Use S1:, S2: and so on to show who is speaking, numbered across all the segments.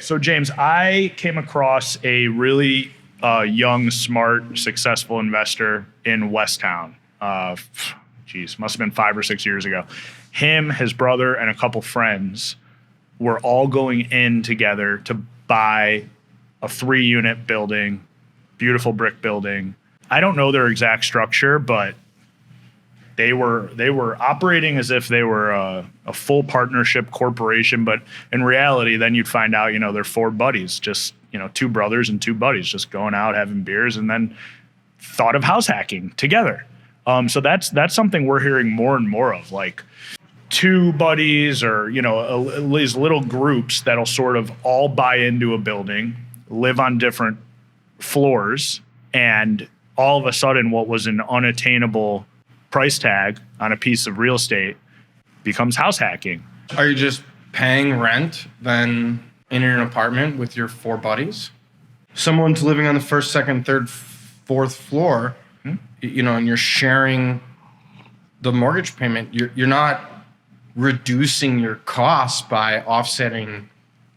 S1: So James, I came across a really young, smart, successful investor in Westtown. Must have been 5 or 6 years ago. Him, his brother, and a couple friends were all going in together to buy a 3-unit building, beautiful brick building. I don't know their exact structure, but they were operating as if they were a full partnership corporation. But in reality, then you'd find out, they're 4 buddies, just, 2 brothers and 2 buddies just going out, having beers, and then thought of house hacking together. So that's something we're hearing more and more of, like 2 buddies or, these little groups that'll sort of all buy into a building, live on different floors, and all of a sudden what was an unattainable price tag on a piece of real estate becomes house hacking.
S2: Are you just paying rent then in an apartment with your 4 buddies? Someone's living on the first, second, third, fourth floor, and you're sharing the mortgage payment. You're not reducing your costs by offsetting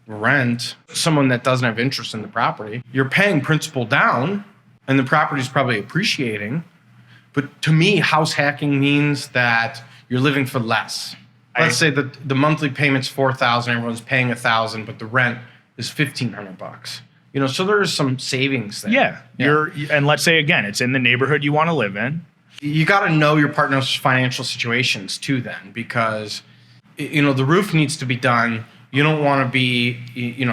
S2: rent. Someone that doesn't have interest in the property, you're paying principal down and the property's probably appreciating. But to me, house hacking means that you're living for less. Let's say that the monthly payment's $4,000, everyone's paying $1,000, but the rent is $1,500. So there is some savings there.
S1: Yeah. And let's say again, it's in the neighborhood you want to live in.
S2: You got to know your partner's financial situations too, then, because the roof needs to be done. You don't want to be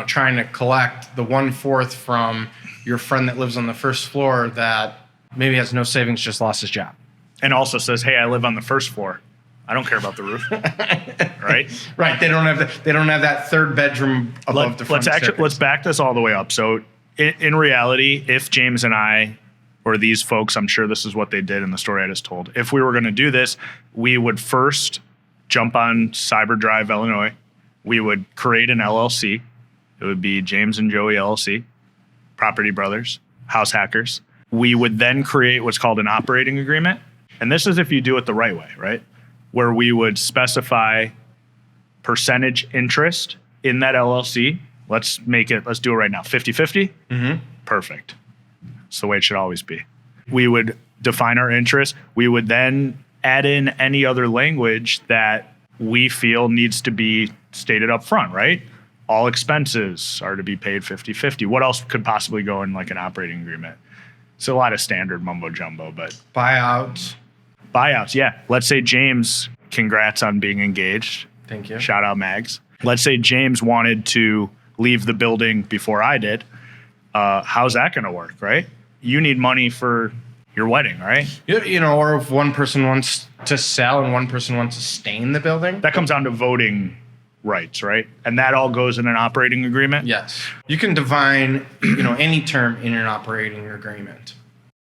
S2: trying to collect the 1/4 from your friend that lives on the first floor that maybe has no savings, just lost his job.
S1: And also says, hey, I live on the first floor. I don't care about the roof. Right?
S2: Right. They don't have that 3rd bedroom above the front staircase.
S1: Let's back this all the way up. So in reality, if James and I, or these folks, I'm sure this is what they did in the story I just told. If we were going to do this, we would first jump on Cyber Drive, Illinois. We would create an LLC. It would be James and Joey LLC, Property Brothers, House Hackers. We would then create what's called an operating agreement. And this is if you do it the right way, right? Where we would specify percentage interest in that LLC. Let's do it right now. 50-50?
S2: Mm-hmm.
S1: Perfect. It's the way it should always be. We would define our interest. We would then add in any other language that we feel needs to be stated up front, right? All expenses are to be paid 50-50. What else could possibly go in like an operating agreement? It's a lot of standard mumbo jumbo, but
S2: Buyouts,
S1: yeah. Let's say James, congrats on being engaged.
S2: Thank you.
S1: Shout out Mags. Let's say James wanted to leave the building before I did. How's that going to work, right? You need money for your wedding, right?
S2: Or if one person wants to sell and one person wants to stay in the building.
S1: That comes down to voting rights, right? And that all goes in an operating agreement?
S2: Yes. You can define, any term in an operating agreement.